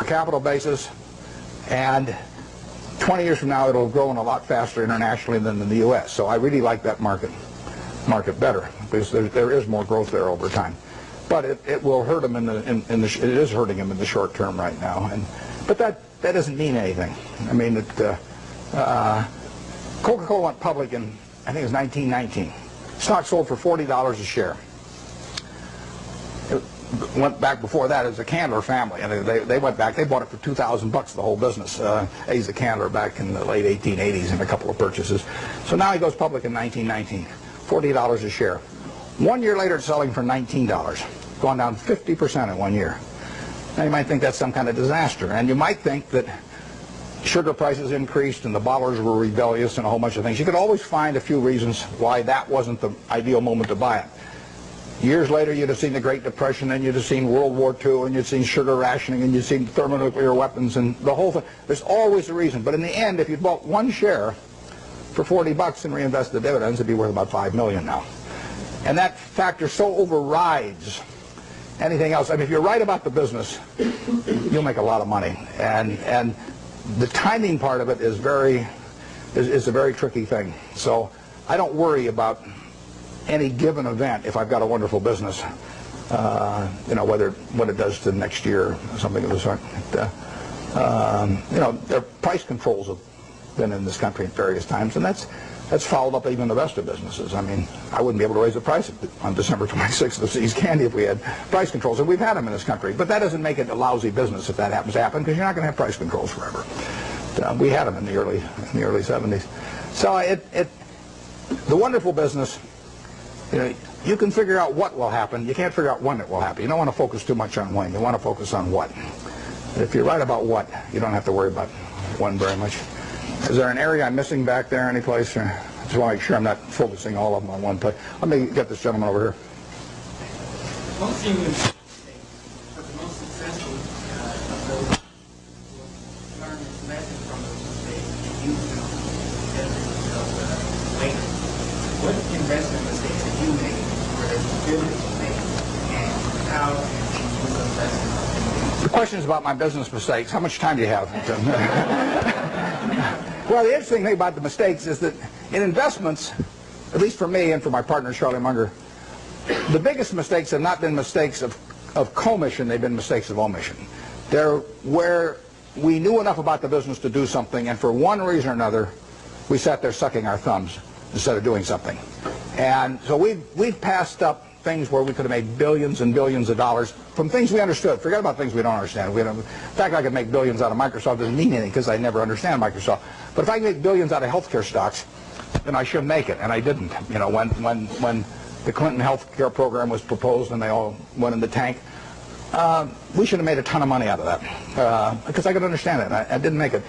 a capital basis, and 20 years from now it'll grow in a lot faster internationally than in the U.S. So I really like that market better, because there is more growth there over time. But it will hurt them it is hurting them in the short term right now. But that doesn't mean anything. I mean, Coca-Cola went public in, I think it was 1919. Stock sold for $40 a share. It went back before that as a Candler family, and they went back. They bought it for $2,000 the whole business. Asa Candler back in the late 1880s in a couple of purchases. So now he goes public in 1919, $40 a share. 1 year later, it's selling for $19, gone down 50% in 1 year. Now you might think that's some kind of disaster, and you might think that sugar prices increased and the bottlers were rebellious and a whole bunch of things. You could always find a few reasons why that wasn't the ideal moment to buy it. Years later, you'd have seen the Great Depression, and you'd have seen World War II, and you'd seen sugar rationing, and you'd seen thermonuclear weapons, and the whole thing. There's always a reason. But in the end, if you bought one share for $40 and reinvested the dividends, it'd be worth about $5 million now. And that factor so overrides anything else. I mean, if you're right about the business, you'll make a lot of money. And the timing part of it is a very tricky thing. So I don't worry about any given event if I've got a wonderful business, you know, what it does to next year or something of the sort. You know, there price controls have been in this country at various times, and that's fouled up even the best of businesses. I mean, I wouldn't be able to raise the price on December 26th of See's Candy if we had price controls, and we've had them in this country. But that doesn't make it a lousy business if that happens to happen, because you're not going to have price controls forever. We had them in the early 70s. So the wonderful business, you know, you can figure out what will happen. You can't figure out when it will happen. You don't want to focus too much on when. You want to focus on what. If you're right about what, you don't have to worry about when very much. Is there an area I'm missing back there any place? I just want to make sure I'm not focusing all of them on one place. Let me get this gentleman over here. Most human mistakes, but the most successful of those learn this lesson from those mistakes and use them instead of later. What investment mistakes have you made where there's good mistakes, and how can you use those lessons? The question is about my business mistakes. How much time do you have? Well, the interesting thing about the mistakes is that in investments, at least for me and for my partner Charlie Munger, the biggest mistakes have not been mistakes of commission, they've been mistakes of omission. They're where we knew enough about the business to do something, and for one reason or another, we sat there sucking our thumbs instead of doing something. And so we've passed up things where we could have made billions and billions of dollars from things we understood. Forget about things we don't understand. In fact, I could make billions out of Microsoft. Doesn't mean anything because I never understand Microsoft. But if I can make billions out of healthcare stocks, then I should make it, and I didn't. You know, when the Clinton health care program was proposed and they all went in the tank, we should have made a ton of money out of that because I could understand it. I didn't make it.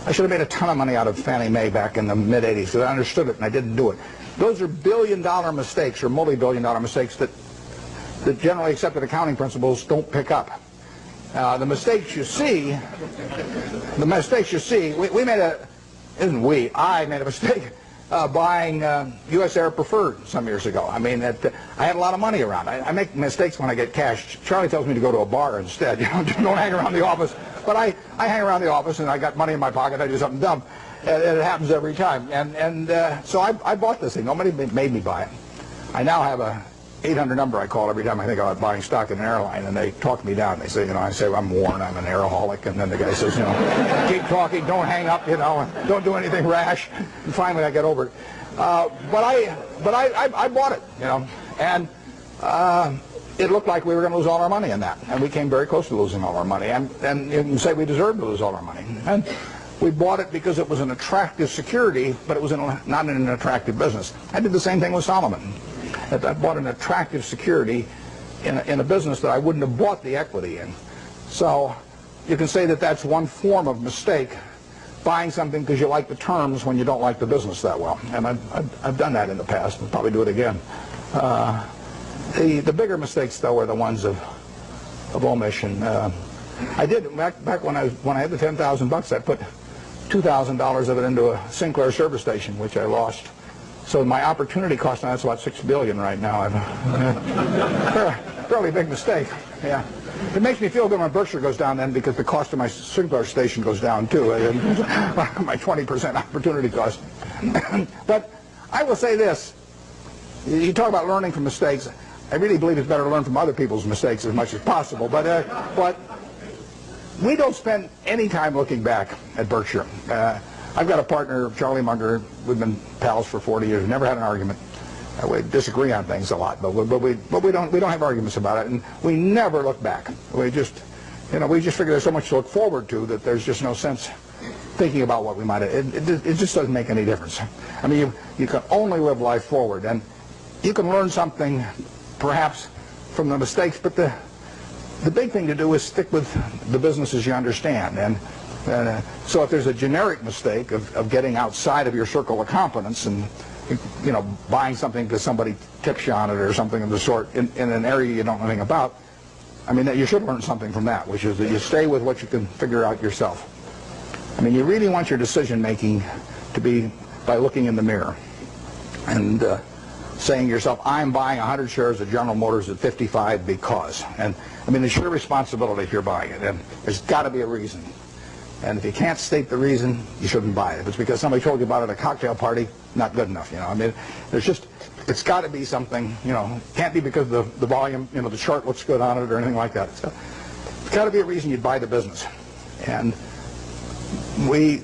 I should have made a ton of money out of Fannie Mae back in the mid-'80s because I understood it and I didn't do it. Those are billion-dollar mistakes or multi-billion-dollar mistakes that generally accepted accounting principles don't pick up. The mistakes you see, we made a, I made a mistake buying U.S. Air Preferred some years ago. I mean, I had a lot of money around. I make mistakes when I get cash. Charlie tells me to go to a bar instead. You know, don't hang around the office. But I hang around the office and I got money in my pocket. I do something dumb. And it happens every time. So I bought this thing. Nobody made me buy it. I now have a 800 number I call every time I think about buying stock in an airline, and they talk me down. They say, you know, I say, well, I'm worn, I'm an airaholic, and then the guy says, you know, keep talking, don't hang up, you know, and don't do anything rash. And finally I get over it. But I bought it, you know, and it looked like we were going to lose all our money in that, and we came very close to losing all our money, and you can say we deserved to lose all our money. And we bought it because it was an attractive security, but it was not in an attractive business. I did the same thing with Solomon. I bought an attractive security in a business that I wouldn't have bought the equity in. So you can say that that's one form of mistake, buying something because you like the terms when you don't like the business that well. And I've done that in the past and probably do it again. The bigger mistakes, though, are the ones of omission. I did back when I had the $10,000. I put $2,000 of it into a Sinclair service station, which I lost. So my opportunity cost on that's about $6 billion right now. I've fairly big mistake. Yeah. It makes me feel good when Berkshire goes down then, because the cost of my signal station goes down too. My 20% opportunity cost. But I will say this. You talk about learning from mistakes. I really believe it's better to learn from other people's mistakes as much as possible. But we don't spend any time looking back at Berkshire. I've got a partner, Charlie Munger. We've been pals for 40 years. We've never had an argument. We disagree on things a lot, but we don't have arguments about it, and we never look back. We just figure there's so much to look forward to that there's just no sense thinking about what we might have. It just doesn't make any difference. I mean, you can only live life forward, and you can learn something perhaps from the mistakes, but the big thing to do is stick with the businesses you understand. And so if there's a generic mistake of getting outside of your circle of competence and buying something because somebody tips you on it or something of the sort in an area you don't know anything about, I mean, you should learn something from that, which is that you stay with what you can figure out yourself. I mean, you really want your decision making to be by looking in the mirror and saying to yourself, I'm buying 100 shares of General Motors at 55 because. And I mean, it's your responsibility if you're buying it, and there's got to be a reason. And if you can't state the reason, you shouldn't buy it. If it's because somebody told you about it at a cocktail party, not good enough, I mean, it's got to be something, it can't be because the volume, the chart looks good on it or anything like that. It's got to be a reason you'd buy the business. And we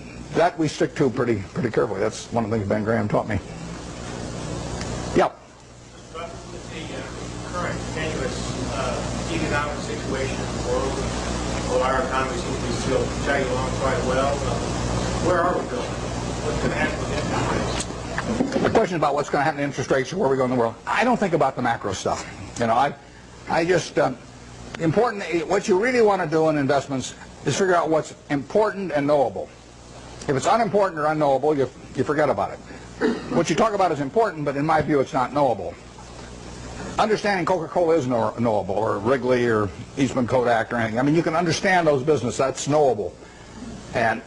stick to pretty carefully. That's one of the things Ben Graham taught me. Yep. But with the current tenuous economic situation in the world, well, our economy seems to be still chugging along quite well. Where are we going? What's going to happen with interest rates? The question about what's going to happen to interest rates or where we go in the world, I don't think about the macro stuff. I just important. What you really want to do in investments is figure out what's important and knowable. If it's unimportant or unknowable, you forget about it. What you talk about is important, but in my view, it's not knowable. Understanding Coca-Cola is knowable, or Wrigley, or Eastman Kodak, or anything. I mean, you can understand those businesses. That's knowable. And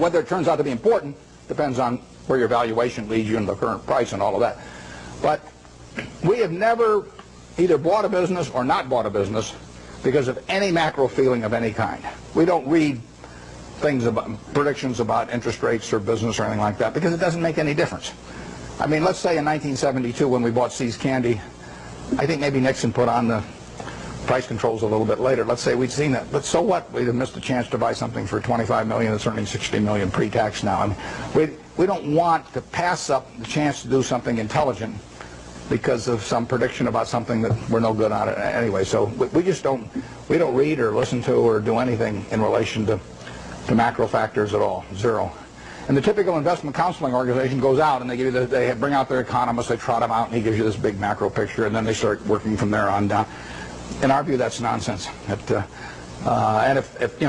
whether it turns out to be important depends on where your valuation leads you and the current price and all of that. But we have never either bought a business or not bought a business because of any macro feeling of any kind. We don't read things about predictions about interest rates or business or anything like that because it doesn't make any difference. I mean, let's say in 1972 when we bought See's Candy, I think maybe Nixon put on the price controls a little bit later. Let's say we'd seen that, but so what? We'd have missed a chance to buy something for $25 million. It's earning $60 million pre-tax now. I mean, we don't want to pass up the chance to do something intelligent because of some prediction about something that we're no good on it anyway. So we just don't read or listen to or do anything in relation to macro factors at all. Zero. And the typical investment counseling organization goes out and they bring out their economists, they trot them out, and he gives you this big macro picture, and then they start working from there on down. In our view, that's nonsense. And if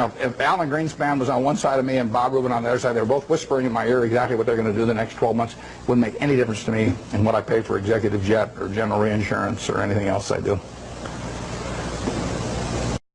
Alan Greenspan was on one side of me and Bob Rubin on the other side, they were both whispering in my ear exactly what they're going to do the next 12 months. It wouldn't make any difference to me in what I pay for executive jet or general reinsurance or anything else I do.